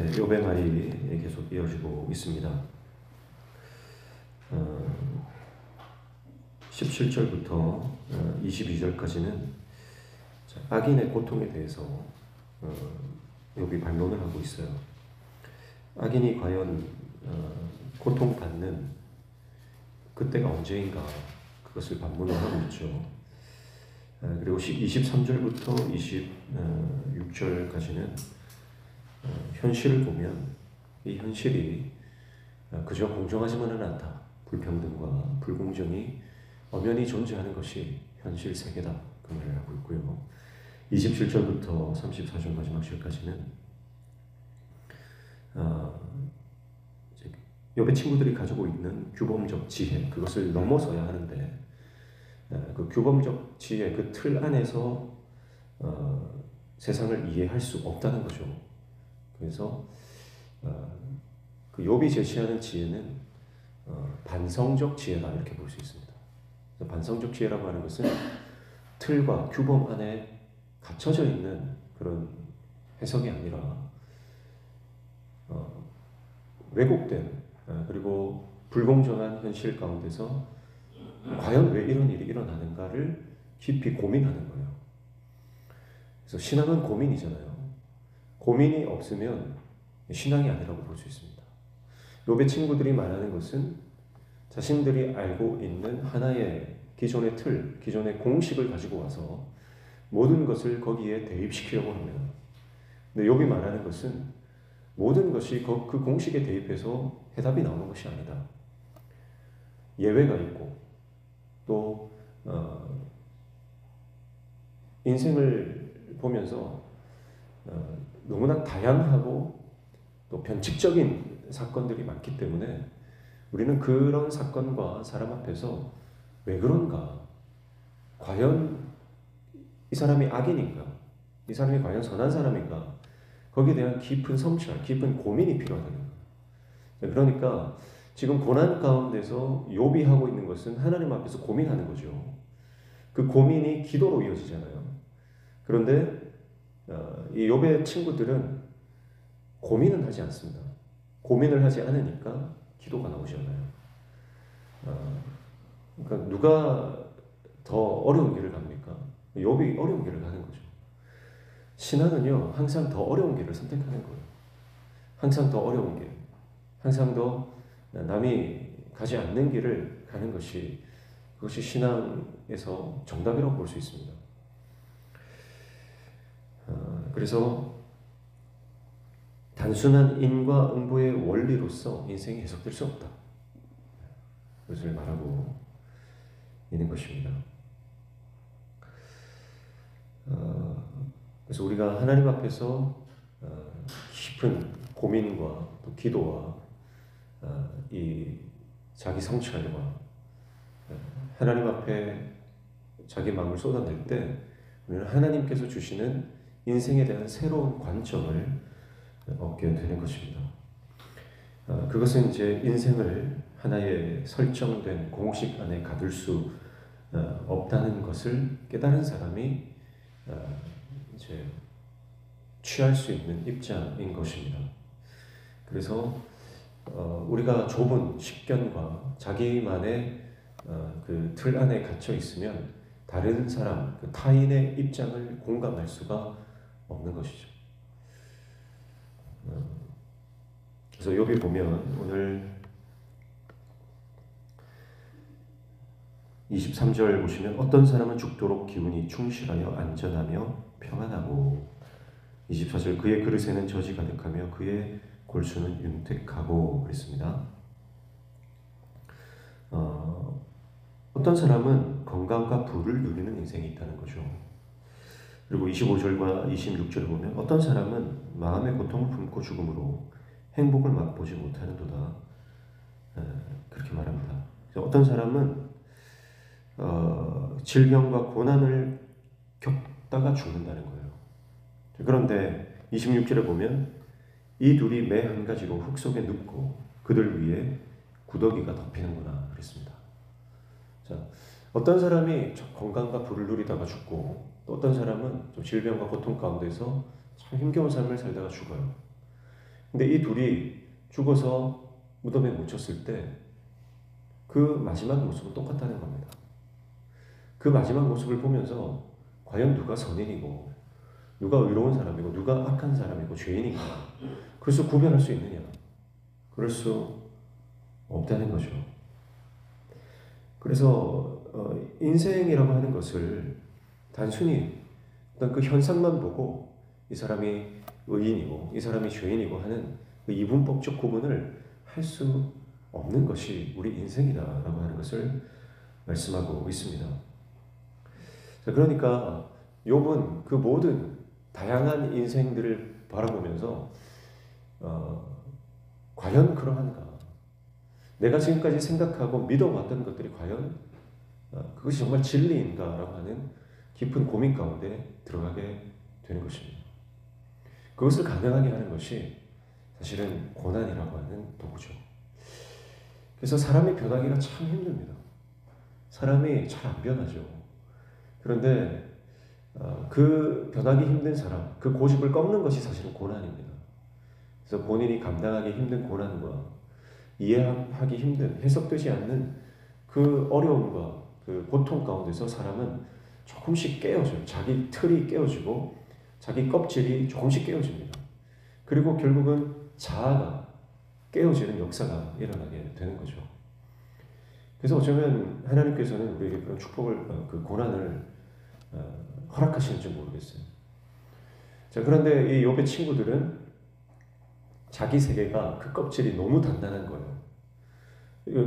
욥의 말이 계속 이어지고 있습니다. 17절부터 22절까지는 악인의 고통에 대해서 욥이 반론을 하고 있어요. 악인이 과연 고통받는 그때가 언제인가, 그것을 반문을 하고 있죠. 그리고 23절부터 26절까지는 현실을 보면 이 현실이 그저 공정하지만은 않다. 불평등과 불공정이 엄연히 존재하는 것이 현실 세계다. 그 말을 하고 있고요. 27절부터 34절 마지막 절까지는 욥의 친구들이 가지고 있는 규범적 지혜, 그것을 넘어서야 하는데 그 규범적 지혜, 그 틀 안에서 세상을 이해할 수 없다는 거죠. 그래서 그 욥이 제시하는 지혜는 반성적 지혜다, 이렇게 볼 수 있습니다. 반성적 지혜라고 하는 것은 틀과 규범 안에 갇혀져 있는 그런 해석이 아니라 왜곡된 그리고 불공정한 현실 가운데서 과연 왜 이런 일이 일어나는가를 깊이 고민하는 거예요. 그래서 신앙은 고민이잖아요. 고민이 없으면 신앙이 아니라고 볼 수 있습니다. 욥의 친구들이 말하는 것은 자신들이 알고 있는 하나의 기존의 틀, 기존의 공식을 가지고 와서 모든 것을 거기에 대입시키려고 합니다. 근데 욥이 말하는 것은 모든 것이 그 공식에 대입해서 해답이 나오는 것이 아니다. 예외가 있고 또 인생을 보면서 너무나 다양하고 또 변칙적인 사건들이 많기 때문에 우리는 그런 사건과 사람 앞에서 왜 그런가? 과연 이 사람이 악인인가? 이 사람이 과연 선한 사람인가? 거기에 대한 깊은 성찰, 깊은 고민이 필요하다는 거예요. 그러니까 지금 고난 가운데서 욥이 하고 있는 것은 하나님 앞에서 고민하는 거죠. 그 고민이 기도로 이어지잖아요. 그런데 이 욥의 친구들은 고민은 하지 않습니다. 고민을 하지 않으니까 기도가 나오지 않아요. 그러니까 누가 더 어려운 길을 갑니까? 욥이 어려운 길을 가는 거죠. 신앙은요, 항상 더 어려운 길을 선택하는 거예요. 항상 더 어려운 길, 항상 더 남이 가지 않는 길을 가는 것이, 그것이 신앙에서 정답이라고 볼 수 있습니다. 그래서 단순한 인과 응보의 원리로서 인생이 해석될 수 없다. 그것을 말하고 있는 것입니다. 그래서 우리가 하나님 앞에서 깊은 고민과 또 기도와 이 자기 성찰과 하나님 앞에 자기 마음을 쏟아낼 때 우리는 하나님께서 주시는 인생에 대한 새로운 관점을 얻게 되는 것입니다. 그것은 이제 인생을 하나의 설정된 공식 안에 가둘 수 없다는 것을 깨달은 사람이 이제 취할 수 있는 입장인 것입니다. 그래서 우리가 좁은 식견과 자기만의 그 틀 안에 갇혀 있으면 다른 사람, 그 타인의 입장을 공감할 수가 없는 것이죠. 그래서 욥이 보면 오늘 23절 보시면 어떤 사람은 죽도록 기운이 충실하여 안전하며 평안하고 24절 그의 그릇에는 젖이 가득하며 그의 골수는 윤택하고 그랬습니다. 어떤 사람은 건강과 부를 누리는 인생이 있다는 거죠. 그리고 25절과 26절을 보면 어떤 사람은 마음의 고통을 품고 죽음으로 행복을 맛보지 못하는도다. 그렇게 말합니다. 어떤 사람은 질병과 고난을 겪다가 죽는다는 거예요. 그런데 26절에 보면 이 둘이 매 한 가지로 흙 속에 눕고 그들 위에 구더기가 덮이는구나 그랬습니다. 자, 어떤 사람이 건강과 부를 누리다가 죽고 또 어떤 사람은 좀 질병과 고통 가운데서 참 힘겨운 삶을 살다가 죽어요. 근데 이 둘이 죽어서 무덤에 묻혔을 때 그 마지막 모습은 똑같다는 겁니다. 그 마지막 모습을 보면서 과연 누가 선인이고 누가 의로운 사람이고 누가 악한 사람이고 죄인인가, 그래서 구별할 수 있느냐? 그럴 수 없다는 거죠. 그래서 인생이라고 하는 것을 단순히 어떤 그 현상만 보고 이 사람이 의인이고 이 사람이 죄인이고 하는 그 이분법적 구분을 할 수 없는 것이 우리 인생이다라고 하는 것을 말씀하고 있습니다. 자, 그러니까 욥은 그 모든 다양한 인생들을 바라보면서 과연 그러한가? 내가 지금까지 생각하고 믿어왔던 것들이 과연 그것이 정말 진리인가라고 하는 깊은 고민 가운데 들어가게 되는 것입니다. 그것을 가능하게 하는 것이 사실은 고난이라고 하는 도구죠. 그래서 사람이 변하기가 참 힘듭니다. 사람이 잘 안 변하죠. 그런데 그 변하기 힘든 사람, 그 고집을 꺾는 것이 사실은 고난입니다. 그래서 본인이 감당하기 힘든 고난과 이해하기 힘든, 해석되지 않는 그 어려움과 그 고통 가운데서 사람은 조금씩 깨어져요. 자기 틀이 깨어지고 자기 껍질이 조금씩 깨어집니다. 그리고 결국은 자아가 깨어지는 역사가 일어나게 되는 거죠. 그래서 어쩌면 하나님께서는 우리에게 그런 축복을, 그 고난을 허락하시는지 모르겠어요. 자, 그런데 이 욥의 친구들은 자기 세계가 그 껍질이 너무 단단한 거예요.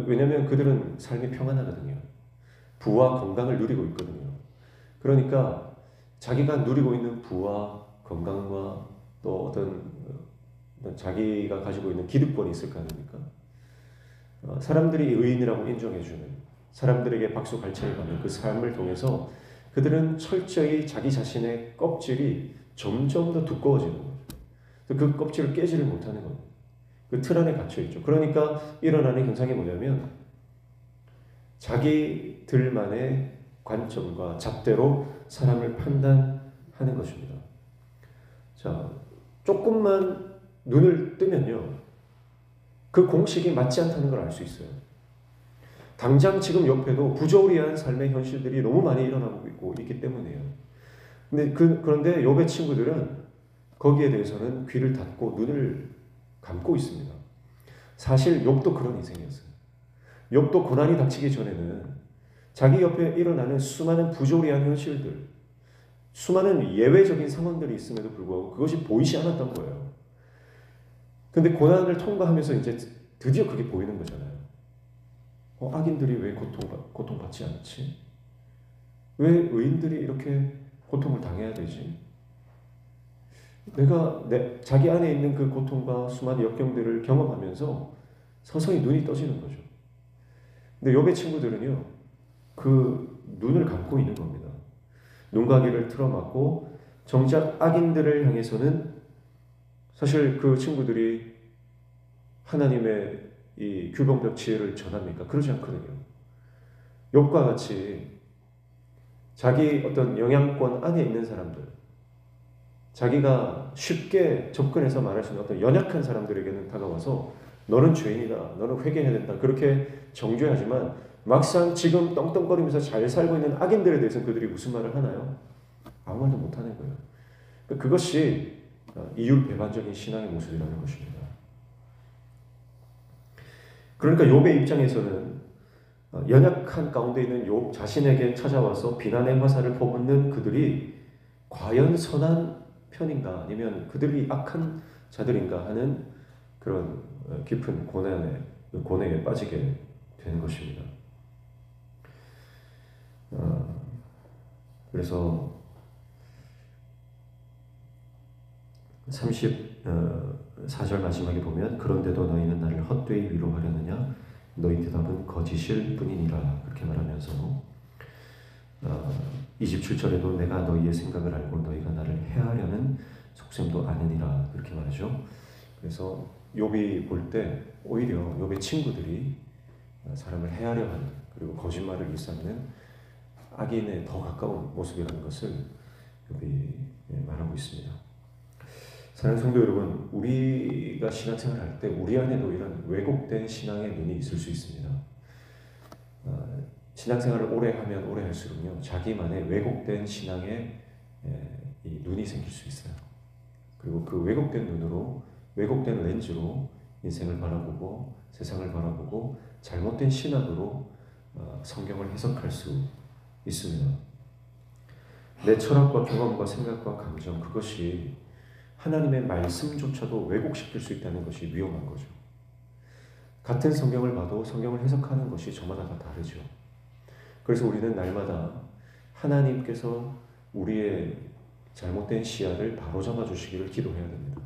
왜냐하면 그들은 삶이 평안하거든요. 부와 건강을 누리고 있거든요. 그러니까 자기가 누리고 있는 부와 건강과 또 어떤 자기가 가지고 있는 기득권이 있을 거 아닙니까? 사람들이 의인이라고 인정해주는, 사람들에게 박수 갈채가는 그 삶을 통해서 그들은 철저히 자기 자신의 껍질이 점점 더 두꺼워지는 거죠. 그 껍질을 깨지를 못하는 겁니다. 그 틀 안에 갇혀있죠. 그러니까 일어나는 현상이 뭐냐면 자기들만의 관점과 잣대로 사람을 판단하는 것입니다. 자, 조금만 눈을 뜨면요, 그 공식이 맞지 않다는 걸 알 수 있어요. 당장 지금 옆에도 부조리한 삶의 현실들이 너무 많이 일어나고 있기 때문이에요. 그런데 욥의 친구들은 거기에 대해서는 귀를 닫고 눈을 감고 있습니다. 사실 욥도 그런 인생이었어요. 욥도 고난이 닥치기 전에는 자기 옆에 일어나는 수많은 부조리한 현실들, 수많은 예외적인 상황들이 있음에도 불구하고 그것이 보이지 않았던 거예요. 근데 고난을 통과하면서 이제 드디어 그게 보이는 거잖아요. 악인들이 왜 고통받지 않지? 왜 의인들이 이렇게 고통을 당해야 되지? 내가 자기 안에 있는 그 고통과 수많은 역경들을 경험하면서 서서히 눈이 떠지는 거죠. 근데 욥의 친구들은요, 그 눈을 감고 있는 겁니다. 눈과 귀를 틀어막고 정작 악인들을 향해서는 사실 그 친구들이 하나님의 이 규범적 지혜를 전합니까? 그러지 않거든요. 욥과 같이 자기 어떤 영향권 안에 있는 사람들, 자기가 쉽게 접근해서 말할 수 있는 어떤 연약한 사람들에게는 다가와서 너는 죄인이다, 너는 회개해야 된다, 그렇게 정죄하지만 막상 지금 떵떵거리면서 잘 살고 있는 악인들에 대해서는 그들이 무슨 말을 하나요? 아무 말도 못하는 거예요. 그것이 이율배반적인 신앙의 모습이라는 것입니다. 그러니까 욥의 입장에서는 연약한 가운데 있는 욥 자신에게 찾아와서 비난의 화살을 퍼붓는 그들이 과연 선한 편인가 아니면 그들이 악한 자들인가 하는 그런 깊은 고뇌에 빠지게 되는 것입니다. 그래서 34절 마지막에 보면 그런데도 너희는 나를 헛되이 위로하려느냐 너희 대답은 거짓일 뿐이니라 그렇게 말하면서 27절에도 내가 너희의 생각을 알고 너희가 나를 해하려는 속셈도 아느니라 그렇게 말하죠. 그래서 욥이 볼 때 오히려 욥의 친구들이 사람을 해하려 하는 그리고 거짓말을 일삼는 악인에 더 가까운 모습이라는 것을 욥이 말하고 있습니다. 사랑하는 성도 여러분, 우리가 신앙생활을 할 때 우리 안에도 이런 왜곡된 신앙의 눈이 있을 수 있습니다. 신앙생활을 오래 하면 오래 할수록요, 자기만의 왜곡된 신앙의 이 눈이 생길 수 있어요. 그리고 그 왜곡된 눈으로, 왜곡된 렌즈로 인생을 바라보고 세상을 바라보고 잘못된 신학으로 성경을 해석할 수 있습니다. 내 철학과 경험과 생각과 감정, 그것이 하나님의 말씀조차도 왜곡시킬 수 있다는 것이 위험한 거죠. 같은 성경을 봐도 성경을 해석하는 것이 저마다 다 다르죠. 그래서 우리는 날마다 하나님께서 우리의 잘못된 시야를 바로잡아 주시기를 기도해야 됩니다.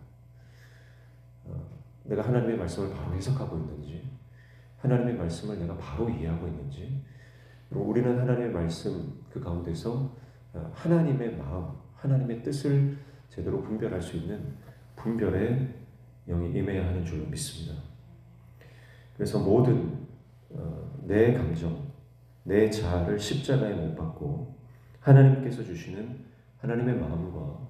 내가 하나님의 말씀을 바로 해석하고 있는지, 하나님의 말씀을 내가 바로 이해하고 있는지, 그리고 우리는 하나님의 말씀 그 가운데서 하나님의 마음, 하나님의 뜻을 제대로 분별할 수 있는 분별의 영이 임해야 하는 줄로 믿습니다. 그래서 모든 내 감정, 내 자아를 십자가에 못 박고 하나님께서 주시는 하나님의 마음과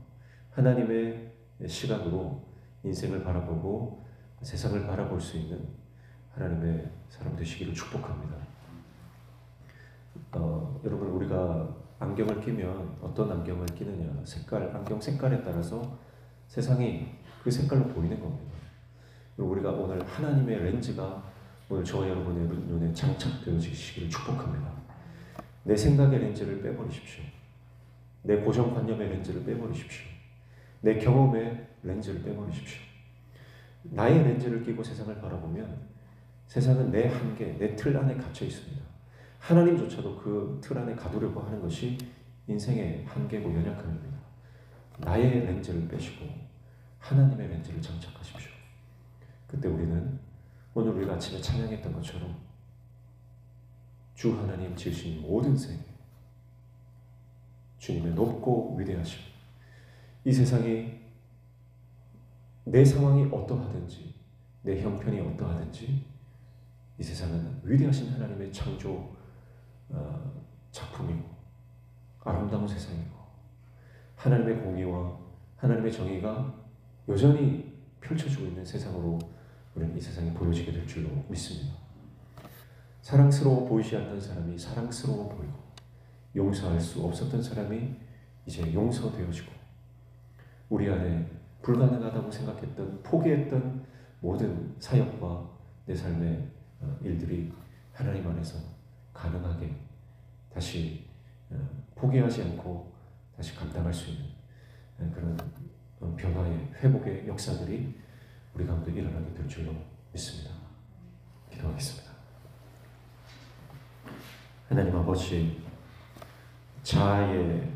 하나님의 시각으로 인생을 바라보고 세상을 바라볼 수 있는 하나님의 사람 되시기를 축복합니다. 여러분, 우리가 안경을 끼면 어떤 안경을 끼느냐, 안경 색깔에 따라서 세상이 그 색깔로 보이는 겁니다. 그리고 우리가 오늘 하나님의 렌즈가 오늘 저와 여러분의 눈에 장착되어지시기를 축복합니다. 내 생각의 렌즈를 빼버리십시오. 내 고정관념의 렌즈를 빼버리십시오. 내 경험의 렌즈를 빼버리십시오. 나의 렌즈를 끼고 세상을 바라보면 세상은 내 한계, 내 틀 안에 갇혀 있습니다. 하나님조차도 그 틀 안에 가두려고 하는 것이 인생의 한계고 연약함입니다. 나의 렌즈를 빼시고 하나님의 렌즈를 장착하십시오. 그때 우리는 오늘 우리가 아침에 찬양했던 것처럼 주 하나님 지으신 모든 세계, 주님의 높고 위대하심, 이 세상이 내 상황이 어떠하든지 내 형편이 어떠하든지 이 세상은 위대하신 하나님의 창조 작품이고 아름다운 세상이고 하나님의 공의와 하나님의 정의가 여전히 펼쳐지고 있는 세상으로 우리는 이 세상이 보여지게 될 줄로 믿습니다. 사랑스러워 보이지 않던 사람이 사랑스러워 보이고 용서할 수 없었던 사람이 이제 용서되어지고 우리 안에 불가능하다고 생각했던 포기했던 모든 사역과 내 삶의 일들이 하나님 안에서 가능하게 다시 포기하지 않고 다시 감당할 수 있는 그런 변화의 회복의 역사들이 우리 가운데 일어나게 될 줄로 믿습니다. 기도하겠습니다. 하나님 아버지, 자아의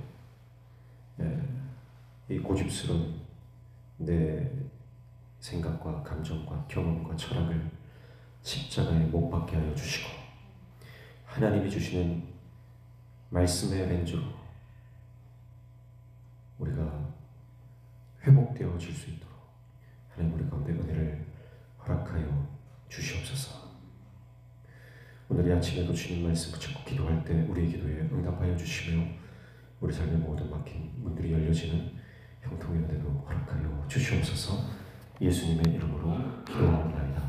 이 고집스러운 내 생각과 감정과 경험과 철학을 십자가에 못 박게 하여 주시고 하나님이 주시는 말씀의 렌즈로 우리가 회복되어질 수 있도록 하나님 우리 가운데 은혜를 허락하여 주시옵소서. 오늘 이 아침에도 주님 말씀 붙잡고 기도할 때 우리의 기도에 응답하여 주시며 우리 삶의 모든 막힌 문들이 열려지는 형통의 은혜도 허락하여 주시옵소서. 예수님의 이름으로 기도합니다.